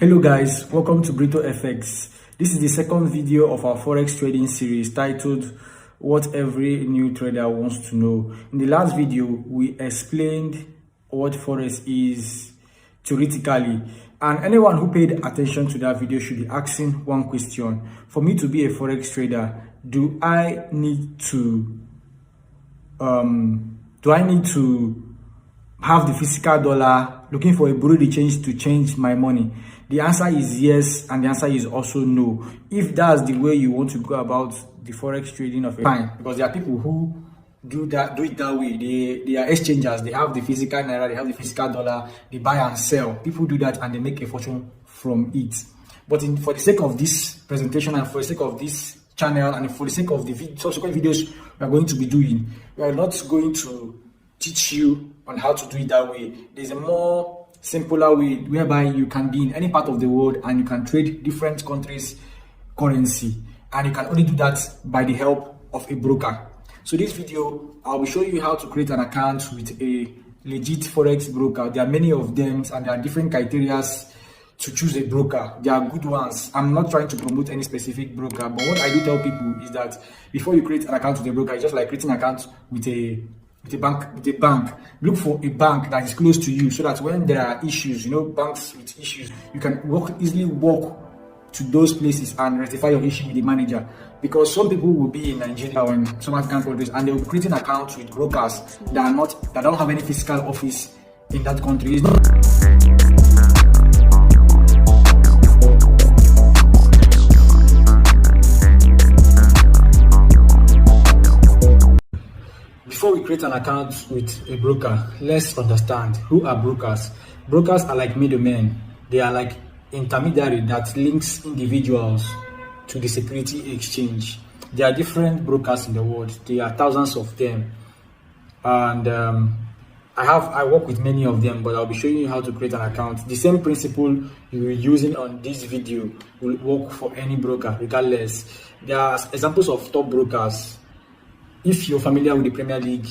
Hello guys, welcome to Brito FX. This is the second video of our forex trading series titled What Every New Trader Wants to Know. In the last video, we explained what forex is theoretically, and anyone who paid attention to that video should be asking one question. For me to be a forex trader, do I need to have the physical dollar, looking for a bureau de change to change my money? The answer is yes, and the answer is also no. If that's the way you want to go about the forex trading of a fine, because there are people who do it that way. They are exchangers, they have the physical naira, they have the physical dollar, they buy and sell. People do that and they make a fortune from it. But for the sake of this presentation and for the sake of this channel and for the sake of the subsequent videos we are going to be doing, we are not going to teach you on how to do it that way. There's a more simpler way whereby you can be in any part of the world and you can trade different countries' currency, and you can only do that by the help of a broker. So this video, I'll be showing you how to create an account with a legit forex broker. There are many of them and there are different criteria to choose a broker. There are good ones. I'm not trying to promote any specific broker, but what I do tell people is that before you create an account with a broker, it's just like creating an account with a bank. Look for a bank that is close to you, so that when there are issues, banks with issues, you can easily walk to those places and rectify your issue with the manager. Because some people will be in Nigeria or in some African countries and they will be creating accounts with brokers that don't have any physical office in that country. Before we create an account with a broker, let's understand who are brokers. Brokers are like middlemen. They are like intermediary that links individuals to the security exchange. There are different brokers in the world. There are thousands of them, and I work with many of them, but I'll be showing you how to create an account. The same principle you're using on this video will work for any broker regardless. There are examples of top brokers. If you're familiar with the Premier League,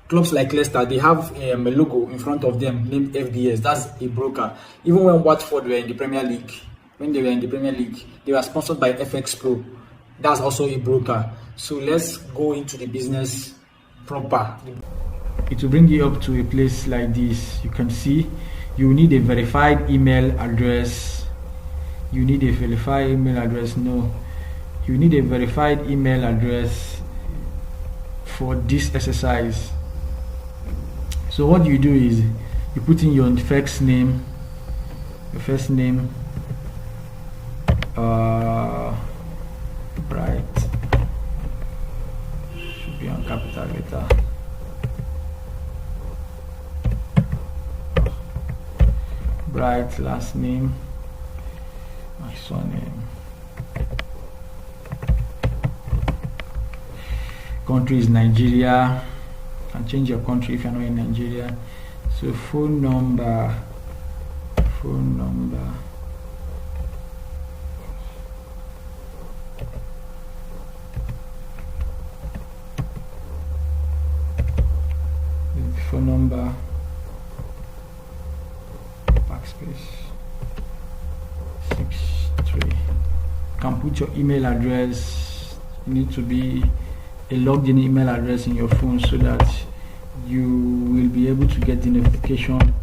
clubs like Leicester, they have a logo in front of them named FDS. That's a broker. Even when Watford were in the Premier League, they were sponsored by FX Pro. That's also a broker. So let's go into the business proper. It will bring you up to a place like this. You can see you need a verified email address. You need a verified email address. No. You need a verified email address for this exercise. So what you do is you put in your first name, Bright, should be on capital letter, Bright, last name, my surname. Country is Nigeria. You can change your country if you're not in Nigeria. So phone number. Backspace 63. You can put your email address. You need to be a logged in email address in your phone so that you will be able to get the notification.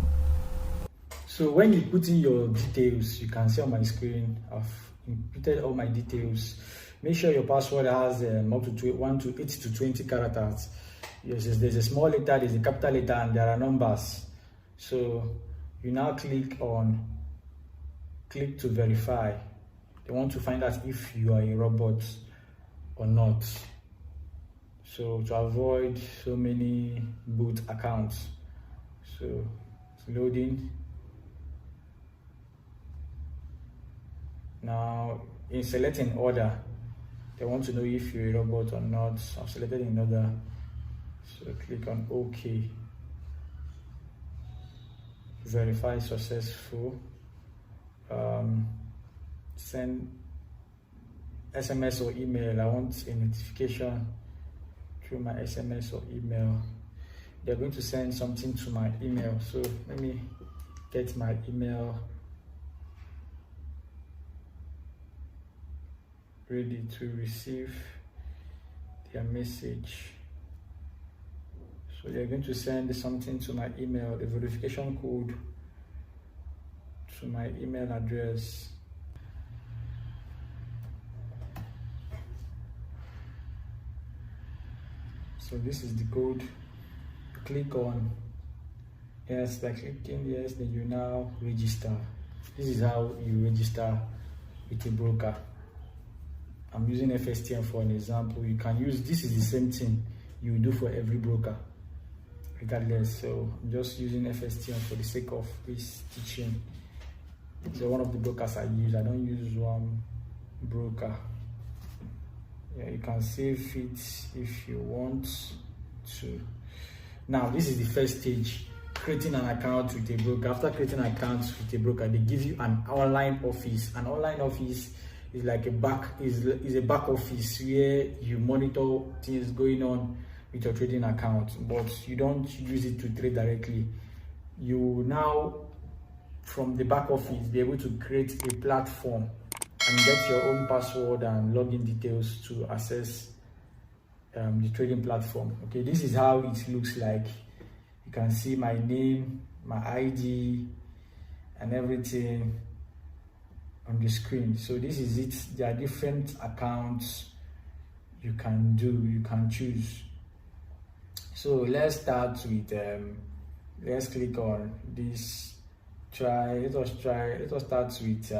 So when you put in your details, you can see on my screen I've inputted all my details. Make sure your password has up to 1 to 8 to 20 characters. Yes, there's a small letter, there's a capital letter, and there are numbers. So you now click to verify. They want to find out if you are a robot or not. So to avoid so many boot accounts, so it's loading. Now in selecting order, they want to know if you're a robot or not. I've selected in order, so click on OK. Verify successful. Send SMS or email. I want a notification through my SMS or email. They're going to send something to my email. So let me get my email ready to receive their message. So they're going to send something to my email, the verification code to my email address. So this is the code. Click on yes. By clicking yes, then you now register. This is how you register with a broker. I'm using FXTM for an example. You can use, this is the same thing you do for every broker regardless. So I'm just using FXTM for the sake of this teaching. So one of the brokers I use, I don't use one broker. Yeah, you can save it if you want to. Now this is the first stage, creating an account with a broker. After creating an account with a broker, they give you an online office. An online office is like a back office where you monitor things going on with your trading account, but you don't use it to trade directly. You now, from the back office, be able to create a platform and get your own password and login details to access the trading platform. Okay, this is how it looks like. You can see my name, my ID, and everything on the screen. So this is it. There are different accounts you can do, you can choose. So let's start with let's click on this. Let us start with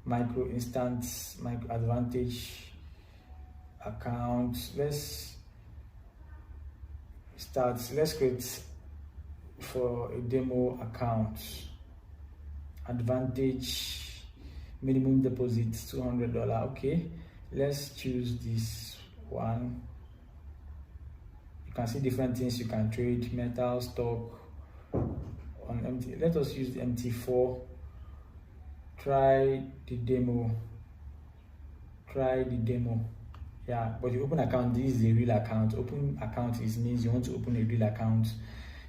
micro advantage account. Let's create for a demo account. Advantage minimum deposit $200. Okay, let's choose this one. You can see different things you can trade: metal, stock, on MT. Let us use the MT4. Try the demo. Yeah, but you open account, this is a real account. Open account means you want to open a real account.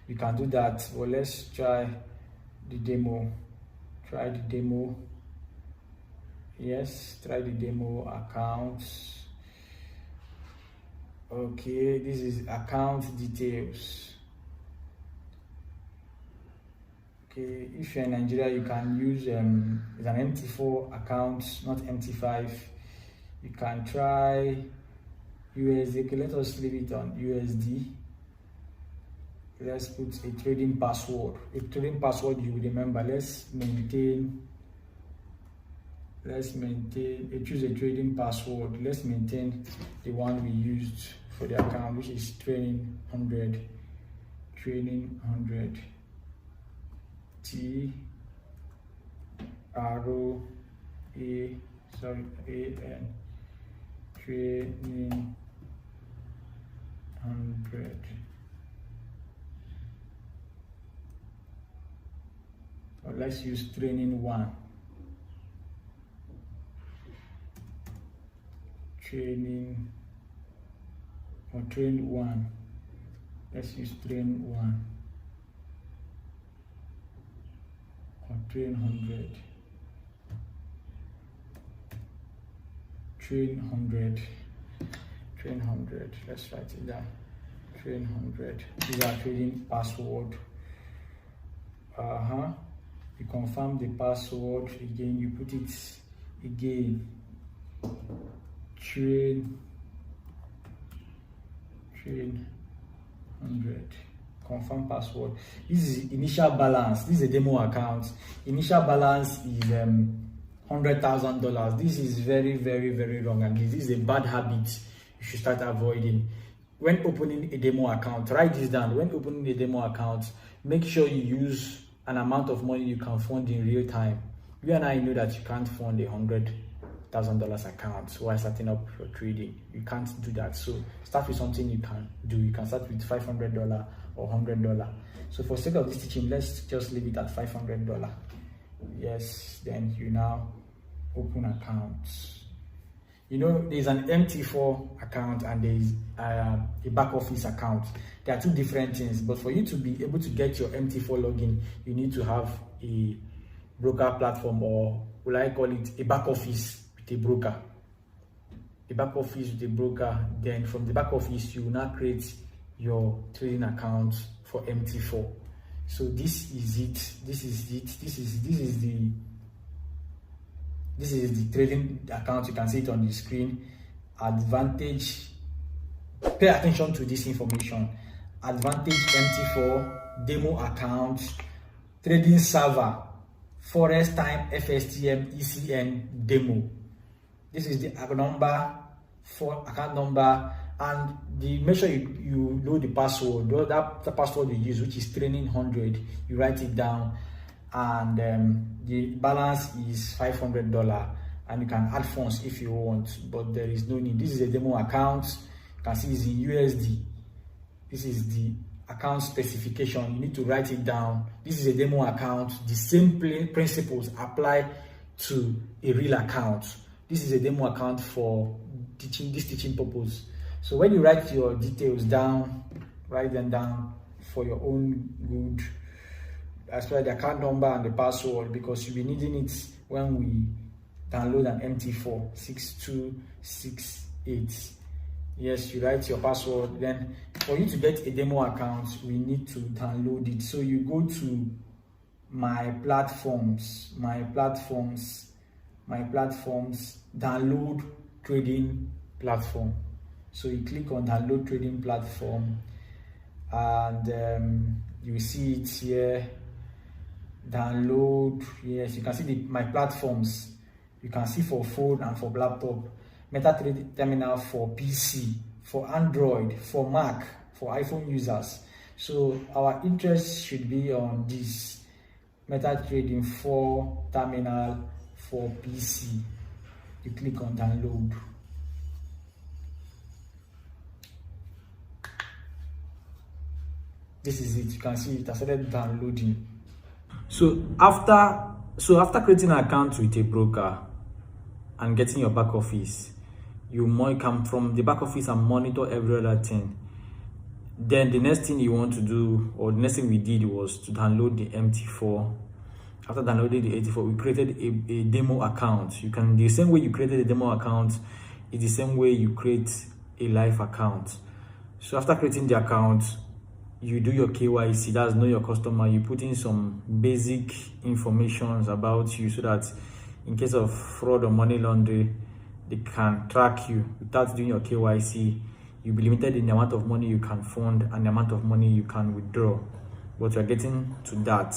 You can do that. Well, let's try the demo. Yes, try the demo account. Okay, this is account details. Okay, if you're in Nigeria, you can use it's an MT4 account, not MT5. You can try USD. Okay, let us leave it on USD. Let's put a trading password. A trading password you remember. Let's choose a trading password. Let's maintain the one we used for the account, which is training 100. T R O A N training 100. Or let's use training 1. Train 1. Let's use train 1 or train 100. Train 100. Let's write it down. Train 100. These are trading password. You confirm the password again. You put it again. Train 100. Confirm password. This is initial balance. This is a demo account. Initial balance is $100,000. This is very, very, very wrong, and this is a bad habit you should start avoiding. When opening a demo account, write this down. When opening a demo account, make sure you use an amount of money you can fund in real time. You and I know that you can't fund $100,000 account while starting up your trading. You can't do that. So start with something you can do. You can start with $500 or $100. So for sake of this teaching, let's just leave it at $500. Yes, then you now open accounts. You know, there's an MT4 account and there's a back office account. They are two different things, but for you to be able to get your MT4 login, you need to have a broker platform, or will I call it a back office with a broker. the back office with the broker. Then from the back office, you will now create your trading account for MT4. So this is it. This is the trading account. You can see it on the screen. Advantage. Pay attention to this information. Advantage MT4 demo account, trading server, Forex time FXTM ECN demo. This is the account number, and make sure you load the password. The password you use, which is training 100, you write it down, and the balance is $500, and you can add funds if you want, but there is no need. This is a demo account. You can see it's in USD. This is the account specification. You need to write it down. This is a demo account. The same principles apply to a real account. This is a demo account for teaching purpose. So when you write your details down, write them down for your own good, as well as the account number and the password, because you'll be needing it when we download an MT4 6268. Yes, you write your password. Then for you to get a demo account, we need to download it. So you go to my platforms, download trading platform. So you click on download trading platform, and you see it here. Download. Yes, you can see my platforms. You can see for phone and for laptop. MetaTrader terminal for PC, for Android, for Mac, for iPhone users. So our interest should be on this MetaTrading 4 terminal for PC. You click on download. This is it. You can see it has started downloading. So after creating an account with a broker and getting your back office, you come from the back office and monitor every other thing. Then the next thing you want to do, or the next thing we did, was to download the MT4. After downloading the MT4, we created a demo account. The same way you created a demo account is the same way you create a live account. So after creating the account, you do your KYC, that's know your customer. You put in some basic information about you, so that in case of fraud or money laundering, they can track you. Without doing your KYC, you'll be limited in the amount of money you can fund and the amount of money you can withdraw. But we're getting to that.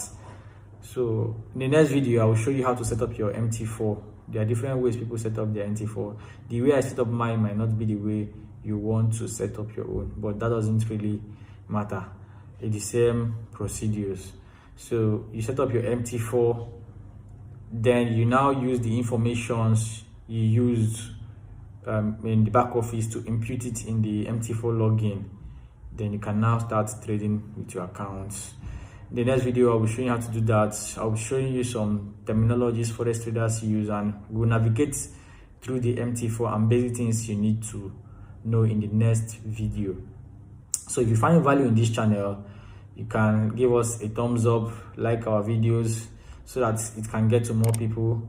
So in the next video, I will show you how to set up your MT4. There are different ways people set up their MT4. The way I set up mine might not be the way you want to set up your own, but that doesn't really matter. It's the same procedures. So you set up your MT4, then you now use the informations you used in the back office to impute it in the MT4 login. Then you can now start trading with your accounts. In the next video, I will show you how to do that. I'll be showing you some terminologies forex traders use, and we'll navigate through the MT4 and basic things you need to know in the next video. So if you find value in this channel, you can give us a thumbs up, like our videos, so that it can get to more people.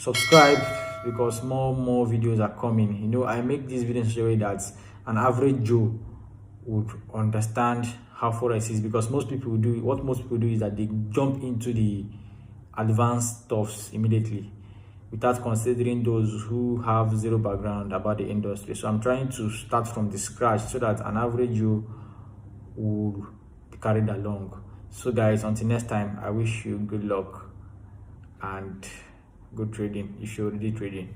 Subscribe, because more videos are coming. You know, I make these videos in such a way that an average Joe would understand how forex is, because most people do is that they jump into the advanced stuffs immediately without considering those who have zero background about the industry. So I'm trying to start from the scratch so that an average Joe would be carried along. So guys, until next time, I wish you good luck and good trading if you're already trading.